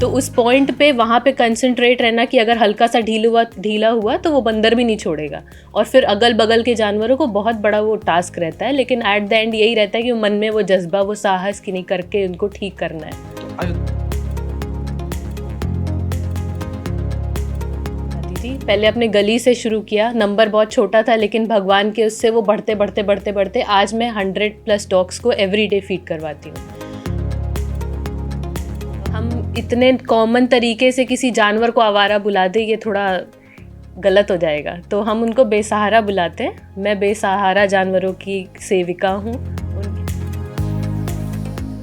तो उस पॉइंट पे वहाँ पे कंसंट्रेट रहना कि अगर हल्का सा ढीला हुआ तो वो बंदर भी नहीं छोड़ेगा। और फिर अगल बगल के जानवरों को बहुत बड़ा वो टास्क रहता है, लेकिन एट द एंड यही रहता है कि मन में वो जज्बा, वो साहस कि नहीं करके उनको ठीक करना है। पहले अपने गली से शुरू किया, नंबर बहुत छोटा था, लेकिन भगवान के उससे वो बढ़ते आज मैं 100+ डॉग्स को एवरीडे फीड करवाती हूँ। हम इतने कॉमन तरीके से किसी जानवर को आवारा बुला दे, ये थोड़ा गलत हो जाएगा, तो हम उनको बेसहारा बुलाते हैं। मैं बेसहारा जानवरों की सेविका हूँ।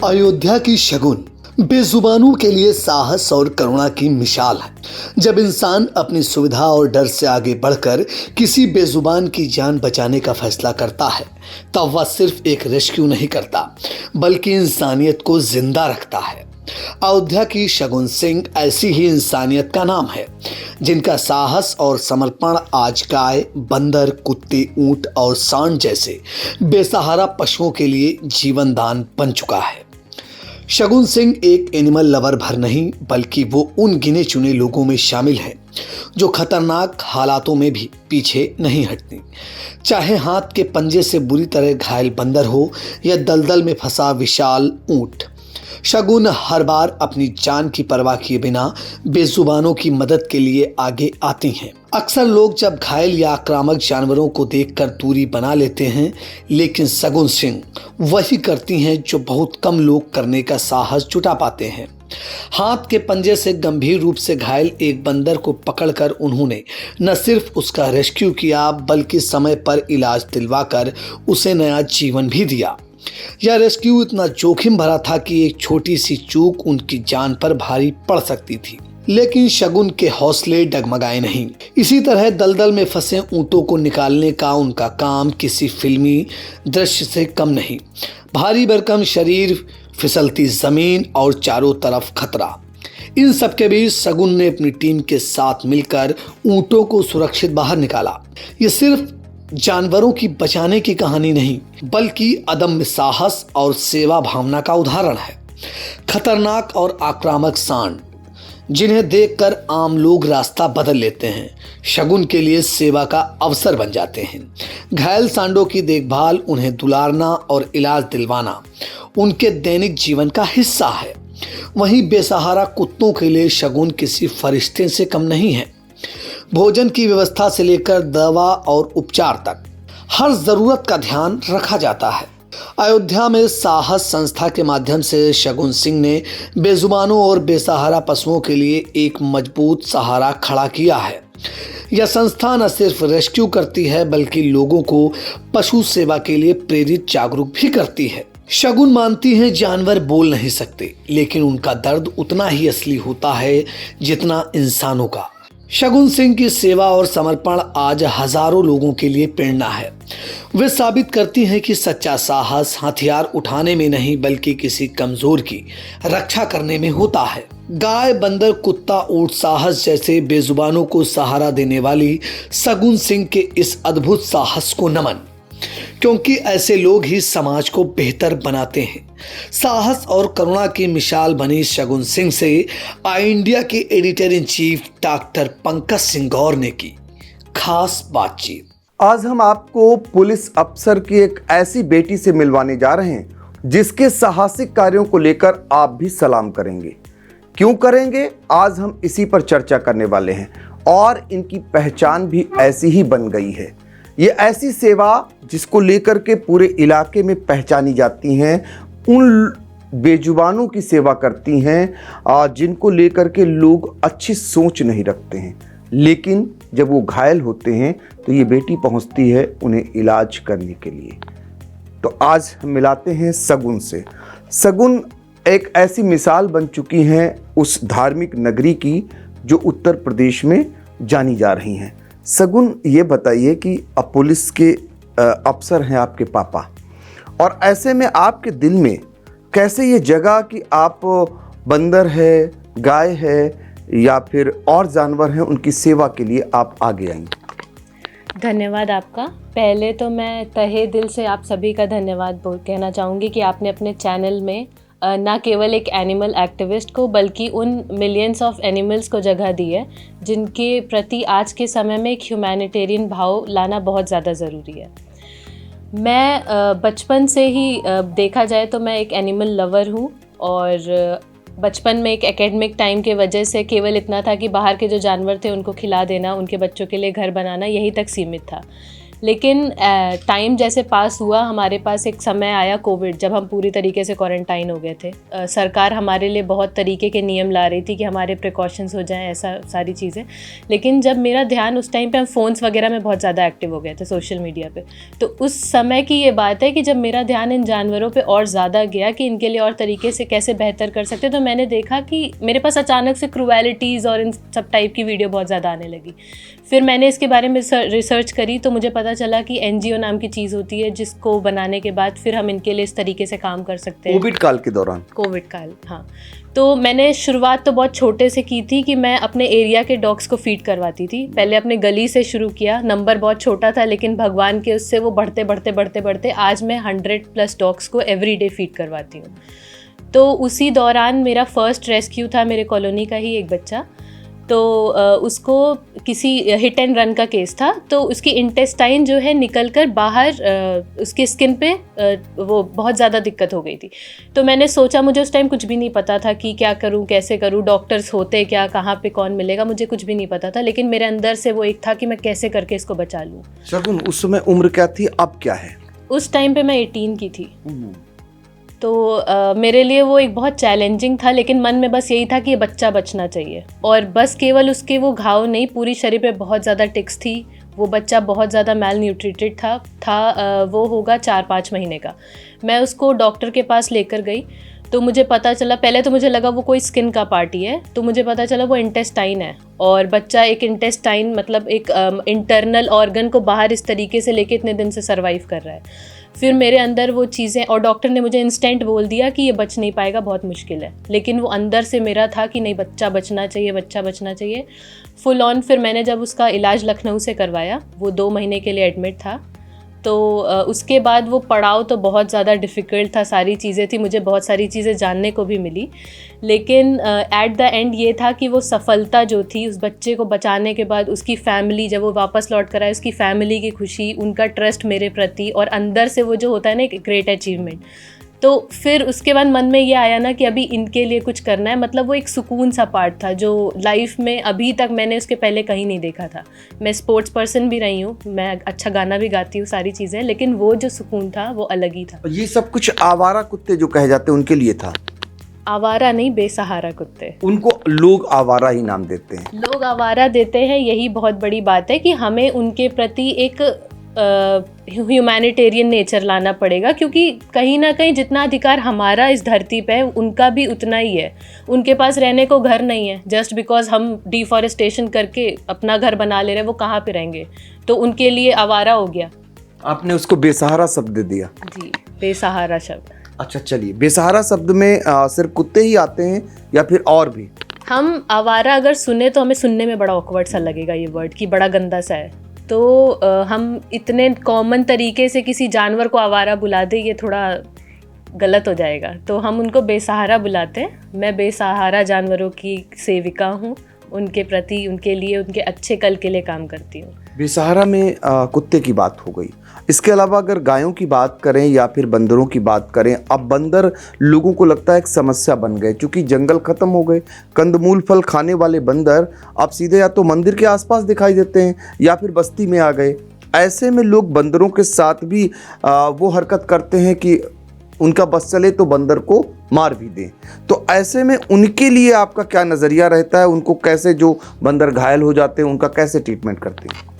अयोध्या की शगुन बेजुबानों के लिए साहस और करुणा की मिसाल है। जब इंसान अपनी सुविधा और डर से आगे बढ़कर किसी बेजुबान की जान बचाने का फैसला करता है, तब वह सिर्फ एक रेस्क्यू नहीं करता, बल्कि इंसानियत को जिंदा रखता है। अयोध्या की शगुन सिंह ऐसी ही इंसानियत का नाम है, जिनका साहस और समर्पण आज गाय, बंदर, कुत्ते, ऊंट और सांड जैसे बेसहारा पशुओं के लिए जीवन दान बन चुका है। शगुन सिंह एक एनिमल लवर भर नहीं, बल्कि वो उन गिने चुने लोगों में शामिल है जो खतरनाक हालातों में भी पीछे नहीं हटती। चाहे हाथ के पंजे से बुरी तरह घायल बंदर हो या दलदल में फंसा विशाल ऊंट, शगुन हर बार अपनी जान की परवाह किए बिना बेजुबानों की मदद के लिए आगे आती हैं। अक्सर लोग जब घायल या आक्रामक जानवरों को देखकर दूरी बना लेते हैं, लेकिन शगुन सिंह वही करती हैं जो बहुत कम लोग करने का साहस जुटा पाते हैं। हाथ के पंजे से गंभीर रूप से घायल एक बंदर को पकड़कर उन्होंने न सिर्फ उसका रेस्क्यू किया, बल्कि समय पर इलाज दिलवाकर उसे नया जीवन भी दिया। यह रेस्क्यू इतना जोखिम भरा था कि एक छोटी सी चूक उनकी जान पर भारी पड़ सकती थी, लेकिन शगुन के हौसले डगमगाए नहीं। इसी तरह दलदल में फंसे ऊंटों को निकालने का उनका काम किसी फिल्मी दृश्य से कम नहीं। भारी भरकम शरीर, फिसलती जमीन और चारों तरफ खतरा, इन सब के बीच शगुन ने अपनी टीम के साथ मिलकर ऊंटों को सुरक्षित बाहर निकाला। ये सिर्फ जानवरों की बचाने की कहानी नहीं, बल्कि अदम्य साहस और सेवा भावना का उदाहरण है। खतरनाक और आक्रामक सांड, जिन्हें देखकर आम लोग रास्ता बदल लेते हैं, शगुन के लिए सेवा का अवसर बन जाते हैं। घायल सांडों की देखभाल, उन्हें दुलारना और इलाज दिलवाना उनके दैनिक जीवन का हिस्सा है। वहीं बेसहारा कुत्तों के लिए शगुन किसी फरिश्ते से कम नहीं है। भोजन की व्यवस्था से लेकर दवा और उपचार तक हर जरूरत का ध्यान रखा जाता है। अयोध्या में साहस संस्था के माध्यम से शगुन सिंह ने बेजुबानों और बेसहारा पशुओं के लिए एक मजबूत सहारा खड़ा किया है। यह संस्था न सिर्फ रेस्क्यू करती है, बल्कि लोगों को पशु सेवा के लिए प्रेरित, जागरूक भी करती है। शगुन मानती हैं जानवर बोल नहीं सकते, लेकिन उनका दर्द उतना ही असली होता है जितना इंसानों का। शगुन सिंह की सेवा और समर्पण आज हजारों लोगों के लिए प्रेरणा है। वे साबित करती हैं कि सच्चा साहस हथियार उठाने में नहीं, बल्कि किसी कमजोर की रक्षा करने में होता है। गाय, बंदर, कुत्ता, ऊंट, साहस जैसे बेजुबानों को सहारा देने वाली शगुन सिंह के इस अद्भुत साहस को नमन, क्योंकि ऐसे लोग ही समाज को बेहतर बनाते हैं। साहस और करुणा की मिसाल बनी शगुन सिंह से आई इंडिया के editor in chief doctor Pankaj Singh Gaur ने की खास बातचीत। आज हम आपको पुलिस अफसर की एक ऐसी बेटी से मिलवाने जा रहे हैं जिसके साहसिक कार्यों को लेकर आप भी सलाम करेंगे। क्यों करेंगे, आज हम इसी पर चर्चा करने वाले हैं। और इनकी पहचान भी ऐसी ही बन गई है। ये ऐसी सेवा जिसको लेकर के पूरे इलाके में पहचानी जाती हैं, उन बेजुबानों की सेवा करती हैं जिनको लेकर के लोग अच्छी सोच नहीं रखते हैं, लेकिन जब वो घायल होते हैं तो ये बेटी पहुंचती है उन्हें इलाज करने के लिए। तो आज हम मिलाते हैं शगुन से। शगुन एक ऐसी मिसाल बन चुकी हैं उस धार्मिक नगरी की जो उत्तर प्रदेश में जानी जा रही हैं। शगुन, ये बताइए कि पुलिस के अफसर हैं आपके पापा, और ऐसे में आपके दिल में कैसे ये जगह कि आप बंदर है, गाय है या फिर और जानवर हैं, उनकी सेवा के लिए आप आगे आएंगे? धन्यवाद आपका। पहले तो मैं तहे दिल से आप सभी का धन्यवाद कहना चाहूँगी कि आपने अपने चैनल में ना केवल एक एनिमल एक्टिविस्ट को बल्कि उन मिलियंस ऑफ एनिमल्स को जगह दी है जिनके प्रति आज के समय में एक ह्यूमैनिटेरियन भाव लाना बहुत ज़्यादा ज़रूरी है। मैं बचपन से ही देखा जाए तो मैं एक एनिमल लवर हूँ और बचपन में एक एकेडमिक टाइम के वजह से केवल इतना था कि बाहर के जो जानवर थे उनको खिला देना, उनके बच्चों के लिए घर बनाना, यही तक सीमित था। लेकिन टाइम जैसे पास हुआ, हमारे पास एक समय आया कोविड, जब हम पूरी तरीके से क्वारंटाइन हो गए थे। सरकार हमारे लिए बहुत तरीके के नियम ला रही थी कि हमारे प्रिकॉशंस हो जाएं, ऐसा सारी चीज़ें। लेकिन जब मेरा ध्यान उस टाइम पे, हम फ़ोन्स वगैरह में बहुत ज़्यादा एक्टिव हो गए थे, सोशल मीडिया पे, तो उस समय की ये बात है कि जब मेरा ध्यान इन जानवरों पे और ज़्यादा गया कि इनके लिए और तरीके से कैसे बेहतर कर सकते, तो मैंने देखा कि मेरे पास अचानक से क्रूएलिटीज़ और इन सब टाइप की वीडियो बहुत ज़्यादा आने लगी। फिर मैंने इसके बारे में रिसर्च करी तो मुझे पता चला कि NGO नाम की चीज़ होती है जिसको बनाने के बाद फिर हम इनके लिए इस तरीके से काम कर सकते हैं। कोविड काल के दौरान? कोविड काल, हाँ। तो मैंने शुरुआत तो बहुत छोटे से की थी कि मैं अपने एरिया के डॉग्स को फीड करवाती थी। पहले अपने गली से शुरू किया, नंबर बहुत छोटा था लेकिन भगवान के उससे वो बढ़ते आज मैं 100+ डॉग्स को एवरी डे फीड करवाती हूँ। तो उसी दौरान मेरा फर्स्ट रेस्क्यू था मेरे कॉलोनी का ही एक बच्चा। तो उसको किसी हिट एंड रन का केस था, तो उसकी इंटेस्टाइन जो है निकल कर बाहर उसके स्किन पे वो बहुत ज़्यादा दिक्कत हो गई थी। तो मैंने सोचा, मुझे उस टाइम कुछ भी नहीं पता था कि क्या करूं, कैसे करूं, डॉक्टर्स होते क्या, कहाँ पे कौन मिलेगा, मुझे कुछ भी नहीं पता था। लेकिन मेरे अंदर से वो एक था कि मैं कैसे करके इसको बचा लूँ। शगुन, उस समय उम्र क्या थी, अब क्या है? उस टाइम पे मैं 18 की थी। तो मेरे लिए वो एक बहुत चैलेंजिंग था, लेकिन मन में बस यही था कि ये बच्चा बचना चाहिए। और बस केवल उसके वो घाव नहीं, पूरी शरीर पे बहुत ज़्यादा टिक्स थी। वो बच्चा बहुत ज़्यादा मेल न्यूट्रिटेड था। वो होगा 4-5 महीने का। मैं उसको डॉक्टर के पास लेकर गई तो मुझे पता चला, पहले तो मुझे लगा वो कोई स्किन का पार्ट ही है, तो मुझे पता चला वो इंटेस्टाइन है। और बच्चा एक इंटेस्टाइन मतलब एक इंटरनल ऑर्गन को बाहर इस तरीके से लेके इतने दिन से सर्वाइव कर रहा है। फिर मेरे अंदर वो चीज़ें, और डॉक्टर ने मुझे इंस्टेंट बोल दिया कि ये बच नहीं पाएगा, बहुत मुश्किल है। लेकिन वो अंदर से मेरा था कि नहीं, बच्चा बचना चाहिए, बच्चा बचना चाहिए, फुल ऑन। फिर मैंने जब उसका इलाज लखनऊ से करवाया, वो 2 महीने के लिए एडमिट था। तो उसके बाद वो पड़ाव तो बहुत ज़्यादा डिफ़िकल्ट था, सारी चीज़ें थी, मुझे बहुत सारी चीज़ें जानने को भी मिली। लेकिन एट द एंड ये था कि वो सफलता जो थी उस बच्चे को बचाने के बाद, उसकी फैमिली जब वो वापस लौट कर आए, उसकी फैमिली की खुशी, उनका ट्रस्ट मेरे प्रति, और अंदर से वो जो होता है ना एक ग्रेट अचीवमेंट। तो फिर उसके बाद मन में ये आया ना कि अभी इनके लिए कुछ करना है। मतलब वो एक सुकून सा पार्ट था जो लाइफ में अभी तक मैंने उसके पहले कहीं नहीं देखा था। मैं स्पोर्ट्स पर्सन भी रही हूँ, मैं अच्छा गाना भी गाती हूँ, सारी चीज़ें, लेकिन वो जो सुकून था वो अलग ही था। ये सब कुछ आवारा कुत्ते जो कहे जाते हैं उनके लिए था? आवारा नहीं, बेसहारा कुत्ते। उनको लोग आवारा ही नाम देते हैं। लोग आवारा देते हैं, यही बहुत बड़ी बात है कि हमें उनके प्रति एक ह्यूमैनिटेरियन नेचर लाना पड़ेगा, क्योंकि कहीं ना कहीं जितना अधिकार हमारा इस धरती पे है उनका भी उतना ही है। उनके पास रहने को घर नहीं है, जस्ट बिकॉज हम डिफॉरेस्टेशन करके अपना घर बना ले रहे हैं, वो कहाँ पे रहेंगे? तो उनके लिए आवारा हो गया। आपने उसको बेसहारा शब्द दिया। जी, बेसहारा शब्द। अच्छा, चलिए, बेसहारा शब्द में सिर्फ कुत्ते ही आते हैं या फिर और भी? हम आवारा अगर सुने तो हमें सुनने में बड़ा ऑकवर्ड सा लगेगा ये वर्ड, कि बड़ा गंदा सा है। तो हम इतने कॉमन तरीके से किसी जानवर को आवारा बुला दे, ये थोड़ा गलत हो जाएगा। तो हम उनको बेसहारा बुलाते हैं। मैं बेसहारा जानवरों की सेविका हूँ, उनके प्रति, उनके लिए, उनके अच्छे कल के लिए काम करती हूँ। बेसहारा में कुत्ते की बात हो गई। इसके अलावा अगर गायों की बात करें या फिर बंदरों की बात करें, अब बंदर लोगों को लगता है एक समस्या बन गए, क्योंकि जंगल खत्म हो गए। कंदमूल फल खाने वाले बंदर अब सीधे या तो मंदिर के आसपास दिखाई देते हैं या फिर बस्ती में आ गए। ऐसे में लोग बंदरों के साथ भी वो हरकत करते हैं कि उनका बस चले तो बंदर को मार भी दें। तो ऐसे में उनके लिए आपका क्या नज़रिया रहता है? उनको कैसे, जो बंदर घायल हो जाते हैं, उनका कैसे ट्रीटमेंट करते हैं?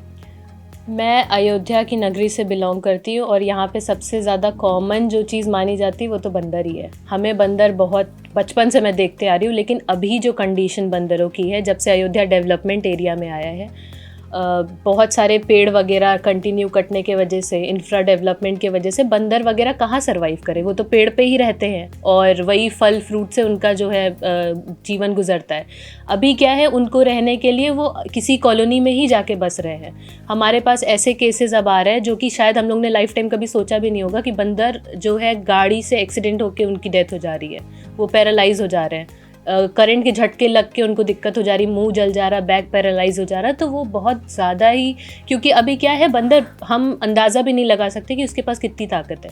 मैं अयोध्या की नगरी से बिलोंग करती हूँ और यहाँ पे सबसे ज़्यादा कॉमन जो चीज़ मानी जाती है वो तो बंदर ही है। हमें बंदर बहुत बचपन से मैं देखते आ रही हूँ, लेकिन अभी जो कंडीशन बंदरों की है, जब से अयोध्या डेवलपमेंट एरिया में आया है, बहुत सारे पेड़ वगैरह कंटिन्यू कटने के वजह से, इंफ्रा डेवलपमेंट के वजह से बंदर वगैरह कहाँ सर्वाइव करे, वो तो पेड़ पे ही रहते हैं और वही फल फ्रूट से उनका जो है जीवन गुजरता है। अभी क्या है, उनको रहने के लिए वो किसी कॉलोनी में ही जाके बस रहे हैं। हमारे पास ऐसे केसेस अब आ रहे हैं जो कि शायद हम लोग ने लाइफ टाइम कभी सोचा भी नहीं होगा कि बंदर जो है गाड़ी से एक्सीडेंट होकर उनकी डेथ हो जा रही है, वो पैरालाइज हो जा रहे हैं, करंट के झटके लग के उनको दिक्कत हो जा रही, मुंह जल जा रहा, बैक पैरालाइज हो जा रहा। तो वो बहुत ज़्यादा ही, क्योंकि अभी क्या है, बंदर हम अंदाज़ा भी नहीं लगा सकते कि उसके पास कितनी ताकत है।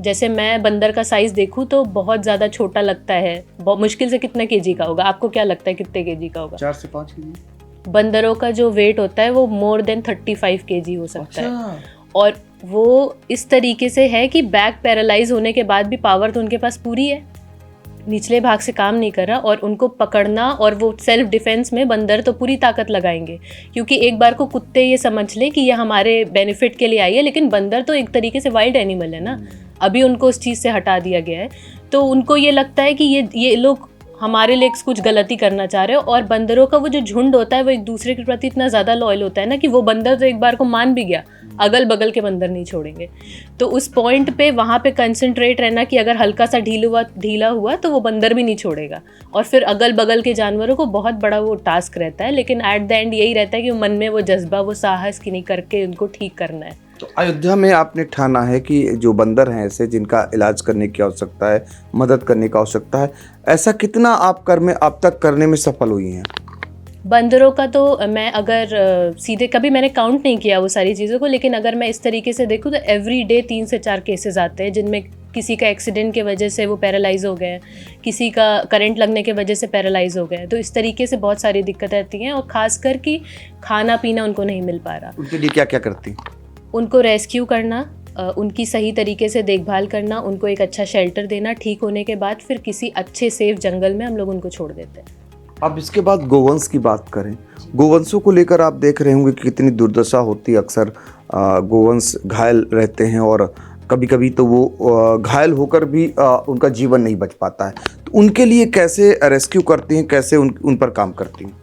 जैसे मैं बंदर का साइज़ देखूँ तो बहुत ज़्यादा छोटा लगता है, बहुत मुश्किल से कितने केजी का होगा, आपको क्या लगता है कितने केजी का होगा? 4 से 5 केजी। बंदरों का जो वेट होता है वो मोर देन 35 केजी हो सकता है। और वो इस तरीके से है कि बैक पैरालाइज होने के बाद भी पावर तो उनके पास पूरी है, निचले भाग से काम नहीं कर रहा, और उनको पकड़ना और वो सेल्फ डिफेंस में बंदर तो पूरी ताकत लगाएंगे, क्योंकि एक बार को कुत्ते ये समझ ले कि ये हमारे बेनिफिट के लिए आई है, लेकिन बंदर तो एक तरीके से वाइल्ड एनिमल है ना, अभी उनको उस चीज़ से हटा दिया गया है। तो उनको ये लगता है कि ये लोग हमारे लिए कुछ गलती करना चाह रहे हो। और बंदरों का वो जो झुंड होता है वो एक दूसरे के प्रति इतना ज़्यादा लॉयल होता है ना कि वो बंदर तो एक बार को मान भी गया, अगल बगल के बंदर नहीं छोड़ेंगे। तो उस पॉइंट पे वहाँ पे कंसंट्रेट रहना कि अगर हल्का सा ढीला हुआ तो वो बंदर भी नहीं छोड़ेगा, और फिर अगल बगल के जानवरों को बहुत बड़ा वो टास्क रहता है। लेकिन एट द एंड यही रहता है कि मन में वो जज्बा, वो साहस कि नहीं करके उनको ठीक करना है। तो अयोध्या में आपने ठाना है कि जो बंदर हैं ऐसे जिनका इलाज करने की आवश्यकता है, मदद करने की आवश्यकता है, ऐसा कितना आप कर में अब तक करने में सफल हुई हैं? बंदरों का तो मैं अगर सीधे कभी मैंने काउंट नहीं किया वो सारी चीज़ों को, लेकिन अगर मैं इस तरीके से देखूँ तो एवरी डे 3 से 4 केसेस आते हैं जिनमें किसी का एक्सीडेंट के वजह से वो पैरालाइज हो गए, किसी का करंट लगने के वजह से पैरालाइज हो गए। तो इस तरीके से बहुत सारी दिक्कतें आती हैं, और ख़ासकर कि खाना पीना उनको नहीं मिल पा रहा। उनके लिए क्या क्या करती? उनको रेस्क्यू करना, उनकी सही तरीके से देखभाल करना, उनको एक अच्छा शेल्टर देना, ठीक होने के बाद फिर किसी अच्छे सेफ जंगल में हम लोग उनको छोड़ देते हैं। अब इसके बाद गोवंश की बात करें, गोवंशों को लेकर आप देख रहे होंगे कि कितनी दुर्दशा होती है। अक्सर गोवंश घायल रहते हैं और कभी कभी तो वो घायल होकर भी उनका जीवन नहीं बच पाता है। तो उनके लिए कैसे रेस्क्यू करती हैं, कैसे उन पर काम करती हैं?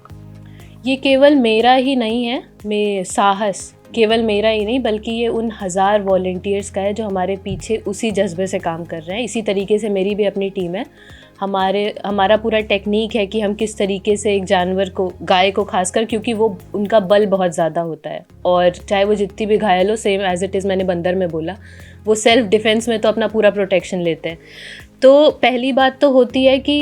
ये केवल मेरा ही नहीं है, मैं साहस केवल मेरा ही नहीं बल्कि ये उन 1000 वॉलंटियर्स का है जो हमारे पीछे उसी जज्बे से काम कर रहे हैं। इसी तरीके से मेरी भी अपनी टीम है। हमारा पूरा टेक्निक है कि हम किस तरीके से एक जानवर को, गाय को खासकर, क्योंकि वो उनका बल बहुत ज़्यादा होता है, और चाहे वो जितनी भी घायल हो, सेम एज इट इज़ मैंने बंदर में बोला, वो सेल्फ डिफेंस में तो अपना पूरा प्रोटेक्शन लेते हैं। तो पहली बात तो होती है कि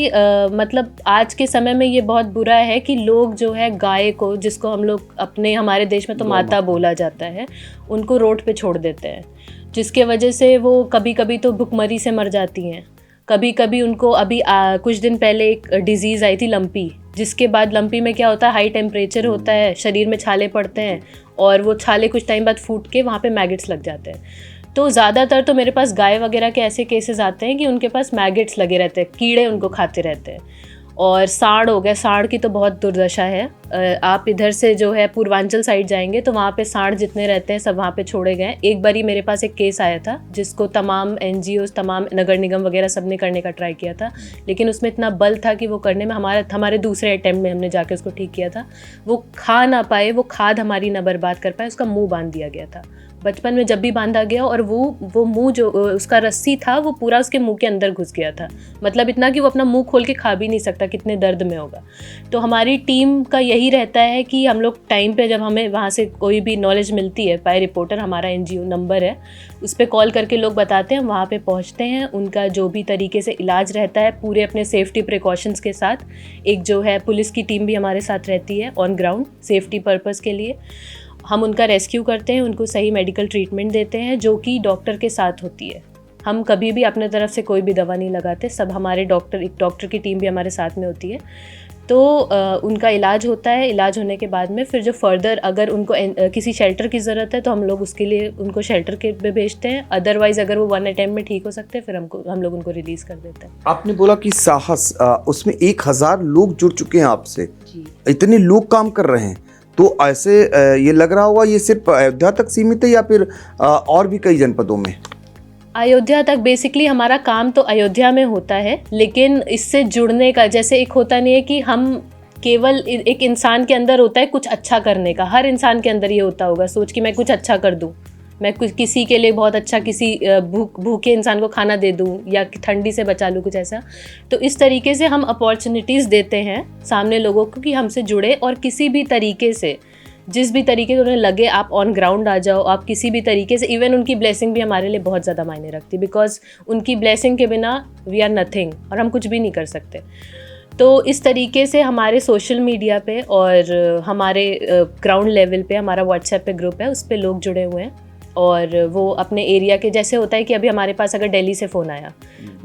मतलब आज के समय में ये बहुत बुरा है कि लोग जो है गाय को, जिसको हम लोग हमारे देश में तो माता बोला जाता है, उनको रोड पे छोड़ देते हैं, जिसके वजह से वो कभी कभी तो भुखमरी से मर जाती हैं। कभी कभी उनको अभी कुछ दिन पहले एक डिजीज़ आई थी लंपी, जिसके बाद लंपी में क्या होता है, हाई टेम्परेचर होता है, शरीर में छाले पड़ते हैं, और वो छाले कुछ टाइम बाद फूट के वहाँ पे मैगेट्स लग जाते हैं। तो ज़्यादातर तो मेरे पास गाय वगैरह के ऐसे केसेस आते हैं कि उनके पास मैगेट्स लगे रहते हैं, कीड़े उनको खाते रहते हैं। और सांड हो गया, सांड की तो बहुत दुर्दशा है। आप इधर से जो है पूर्वांचल साइड जाएंगे तो वहाँ पे सांड जितने रहते हैं सब वहाँ पे छोड़े गए। एक बारी मेरे पास एक केस आया था जिसको तमाम NGOs, तमाम नगर निगम वगैरह सब ने करने का ट्राई किया था, लेकिन उसमें इतना बल था कि वो करने में हमारे दूसरे अटैम्प्ट में हमने जाके उसको ठीक किया था। वो खा ना पाए, वो खाद हमारी ना बर्बाद कर पाए, उसका मुँह बांध दिया गया था बचपन में जब भी बांधा गया, और वो मुंह जो उसका रस्सी था वो पूरा उसके मुंह के अंदर घुस गया था, मतलब इतना कि वो अपना मुंह खोल के खा भी नहीं सकता, कितने दर्द में होगा। तो हमारी टीम का यही रहता है कि हम लोग टाइम पे, जब हमें वहाँ से कोई भी नॉलेज मिलती है, पाई रिपोर्टर हमारा NGO नंबर है, उस पर कॉल करके लोग बताते हैं, वहाँ पे पहुँचते हैं, उनका जो भी तरीके से इलाज रहता है पूरे अपने सेफ्टी प्रिकॉशंस के साथ। एक जो है पुलिस की टीम भी हमारे साथ रहती है ऑन ग्राउंड सेफ्टी पर्पज़ के लिए। हम उनका रेस्क्यू करते हैं, उनको सही मेडिकल ट्रीटमेंट देते हैं जो कि डॉक्टर के साथ होती है। हम कभी भी अपने तरफ से कोई भी दवा नहीं लगाते, सब हमारे एक डॉक्टर की टीम भी हमारे साथ में होती है। तो उनका इलाज होता है। इलाज होने के बाद में फिर जो फर्दर अगर उनको किसी शेल्टर की ज़रूरत है तो हम लोग उसके लिए उनको शेल्टर के पे भेजते हैं। अदरवाइज़ अगर वो 1 अटैम्प्ट में ठीक हो सकते हैं फिर हम लोग उनको रिलीज़ कर देते हैं। आपने बोला कि साहस, उसमें 1000 लोग जुड़ चुके हैं आपसे, इतने लोग काम कर रहे हैं, तो ऐसे ये लग रहा होगा ये सिर्फ अयोध्या तक सीमित है या फिर और भी कई जनपदों में? अयोध्या तक बेसिकली हमारा काम तो अयोध्या में होता है, लेकिन इससे जुड़ने का, जैसे एक होता नहीं है कि हम केवल एक इंसान के अंदर होता है कुछ अच्छा करने का, हर इंसान के अंदर ये होता होगा सोच कि मैं कुछ अच्छा कर दूं, मैं कुछ किसी के लिए बहुत अच्छा, किसी भूखे इंसान को खाना दे दूं या ठंडी से बचा लूं, कुछ ऐसा। तो इस तरीके से हम अपॉर्चुनिटीज़ देते हैं सामने लोगों को कि हमसे जुड़े, और किसी भी तरीके से, जिस भी तरीके से उन्हें लगे आप ऑन ग्राउंड आ जाओ, आप किसी भी तरीके से। इवन उनकी ब्लेसिंग भी हमारे लिए बहुत ज़्यादा मायने रखती है, बिकॉज उनकी ब्लेसिंग के बिना वी आर नथिंग, और हम कुछ भी नहीं कर सकते। तो इस तरीके से हमारे सोशल मीडिया पे और हमारे ग्राउंड लेवल पे हमारा व्हाट्सएप पे ग्रुप है, उस पर लोग जुड़े हुए हैं, और वो अपने एरिया के, जैसे होता है कि अभी हमारे पास अगर दिल्ली से फ़ोन आया,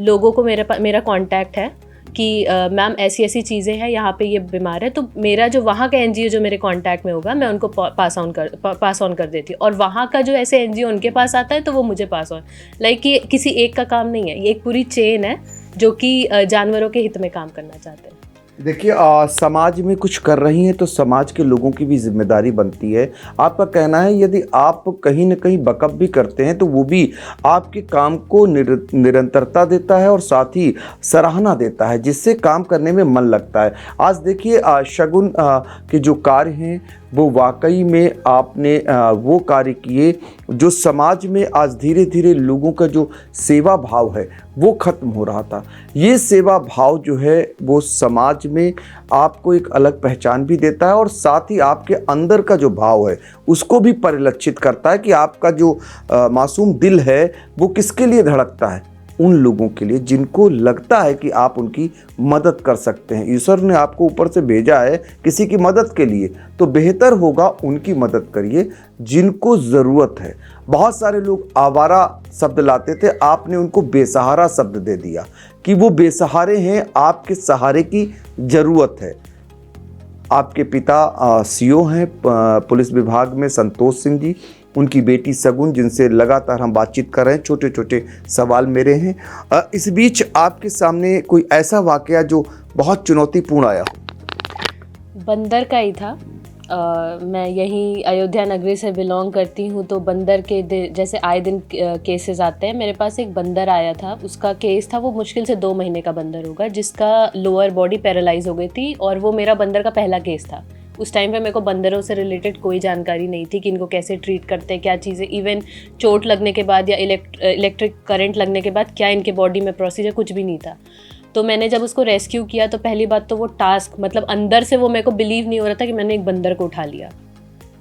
लोगों को मेरा कांटेक्ट है कि मैम ऐसी ऐसी चीज़ें हैं, यहाँ पे ये बीमार है, तो मेरा जो वहाँ का एनजीओ जो मेरे कांटेक्ट में होगा, मैं उनको पास ऑन कर देती हूँ, और वहाँ का जो ऐसे एनजीओ उनके पास आता है तो वो मुझे पास ऑन। लाइक ये किसी एक का काम नहीं है, ये एक पूरी चेन है जो कि जानवरों के हित में काम करना चाहते हैं। देखिए, समाज में कुछ कर रही हैं तो समाज के लोगों की भी जिम्मेदारी बनती है। आपका कहना है यदि आप कहीं ना कहीं बकअप भी करते हैं तो वो भी आपके काम को निरंतरता देता है और साथ ही सराहना देता है, जिससे काम करने में मन लगता है। आज देखिए, शगुन के जो कार्य हैं वो वाकई में आपने वो कार्य किए जो समाज में आज धीरे धीरे लोगों का जो सेवा भाव है वो ख़त्म हो रहा था। ये सेवा भाव जो है वो समाज में आपको एक अलग पहचान भी देता है, और साथ ही आपके अंदर का जो भाव है उसको भी परिलक्षित करता है कि आपका जो मासूम दिल है वो किसके लिए धड़कता है। उन लोगों के लिए जिनको लगता है कि आप उनकी मदद कर सकते हैं। ईश्वर ने आपको ऊपर से भेजा है किसी की मदद के लिए, तो बेहतर होगा उनकी मदद करिए जिनको ज़रूरत है। बहुत सारे लोग आवारा शब्द लाते थे, आपने उनको बेसहारा शब्द दे दिया कि वो बेसहारे हैं, आपके सहारे की ज़रूरत है। आपके पिता सीओ हैं पुलिस विभाग में, संतोष सिंह जी, उनकी बेटी सगुन, जिनसे लगातार हम बातचीत कर रहे हैं। छोटे छोटे सवाल मेरे हैं। इस बीच आपके सामने कोई ऐसा वाकया जो बहुत चुनौतीपूर्ण आया हो? बंदर का ही था। मैं यहीं अयोध्या नगरी से बिलोंग करती हूँ, तो बंदर के जैसे आए दिन केसेस आते हैं। मेरे पास एक बंदर आया था, उसका केस था, वो मुश्किल से 2 महीने का बंदर होगा, जिसका लोअर बॉडी पैरालाइज हो गई थी, और वो मेरा बंदर का पहला केस था। उस टाइम पे मेरे को बंदरों से रिलेटेड कोई जानकारी नहीं थी कि इनको कैसे ट्रीट करते हैं, क्या चीज़ें, इवन चोट लगने के बाद या इलेक्ट्रिक करंट लगने के बाद क्या इनके बॉडी में प्रोसीजर, कुछ भी नहीं था। तो मैंने जब उसको रेस्क्यू किया तो पहली बात तो वो टास्क, मतलब अंदर से वो मेरे को बिलीव नहीं हो रहा था कि मैंने एक बंदर को उठा लिया।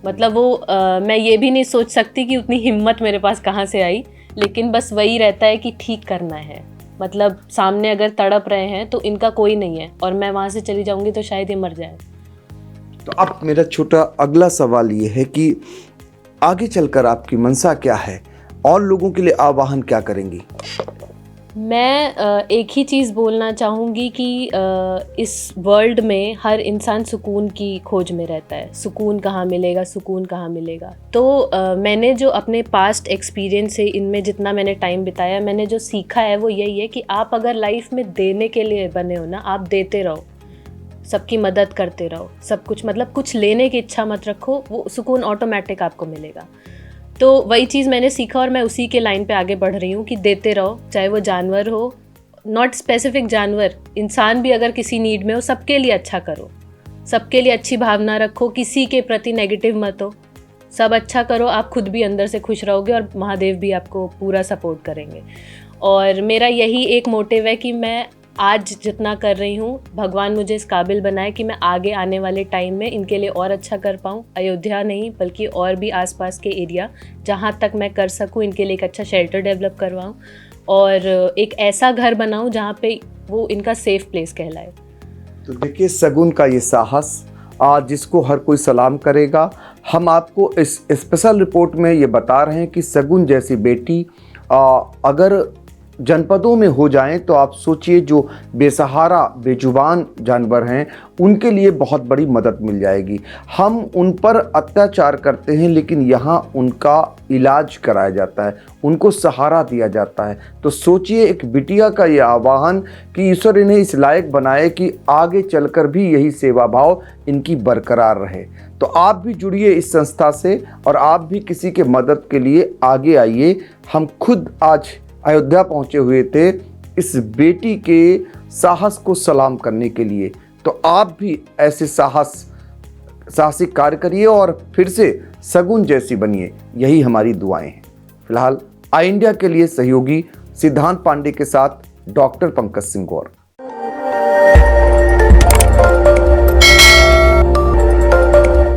मतलब वो मैं ये भी नहीं सोच सकती कि उतनी हिम्मत मेरे पास कहाँ से आई, लेकिन बस वही रहता है कि ठीक करना है। मतलब सामने अगर तड़प रहे हैं तो इनका कोई नहीं है, और मैं वहाँ से चली जाऊँगी तो शायद ये मर जाए। तो अब मेरा छोटा अगला सवाल ये है कि आगे चलकर आपकी मंशा क्या है और लोगों के लिए आह्वान क्या करेंगी? मैं एक ही चीज़ बोलना चाहूँगी कि इस वर्ल्ड में हर इंसान सुकून की खोज में रहता है। सुकून कहाँ मिलेगा, सुकून कहाँ मिलेगा। तो मैंने जो अपने पास्ट एक्सपीरियंस है, इनमें जितना मैंने टाइम बिताया, मैंने जो सीखा है वो यही है कि आप अगर लाइफ में देने के लिए बने हो ना, आप देते रहो, सबकी मदद करते रहो, सब कुछ, मतलब कुछ लेने की इच्छा मत रखो, वो सुकून ऑटोमेटिक आपको मिलेगा। तो वही चीज़ मैंने सीखा, और मैं उसी के लाइन पे आगे बढ़ रही हूँ कि देते रहो, चाहे वो जानवर हो, नॉट स्पेसिफिक जानवर, इंसान भी अगर किसी नीड में हो, सबके लिए अच्छा करो, सबके लिए अच्छी भावना रखो, किसी के प्रति नेगेटिव मत हो, सब अच्छा करो, आप खुद भी अंदर से खुश रहोगे और महादेव भी आपको पूरा सपोर्ट करेंगे। और मेरा यही एक मोटिव है कि मैं आज जितना कर रही हूँ, भगवान मुझे इस काबिल बनाए कि मैं आगे आने वाले टाइम में इनके लिए और अच्छा कर पाऊँ। अयोध्या नहीं बल्कि और भी आसपास के एरिया जहाँ तक मैं कर सकूँ, इनके लिए एक अच्छा शेल्टर डेवलप करवाऊँ और एक ऐसा घर बनाऊँ जहाँ पे वो इनका सेफ प्लेस कहलाए। तो देखिए, सगुन का ये साहस जिसको हर कोई सलाम करेगा। हम आपको इस स्पेशल रिपोर्ट में ये बता रहे हैं कि सगुन जैसी बेटी अगर जनपदों में हो जाएं तो आप सोचिए, जो बेसहारा बेजुबान जानवर हैं उनके लिए बहुत बड़ी मदद मिल जाएगी। हम उन पर अत्याचार करते हैं, लेकिन यहाँ उनका इलाज कराया जाता है, उनको सहारा दिया जाता है। तो सोचिए, एक बिटिया का ये आह्वान कि ईश्वर इन्हें इस लायक बनाए कि आगे चलकर भी यही सेवा भाव इनकी बरकरार रहे। तो आप भी जुड़िए इस संस्था से और आप भी किसी के मदद के लिए आगे आइए। हम खुद आज अयोध्या पहुंचे हुए थे इस बेटी के साहस को सलाम करने के लिए। तो आप भी ऐसे साहसिक कार्य करिए और फिर से शगुन जैसी बनिए, यही हमारी दुआएं हैं। फिलहाल आई इंडिया के लिए सहयोगी सिद्धांत पांडे के साथ डॉक्टर पंकज सिंह गौर।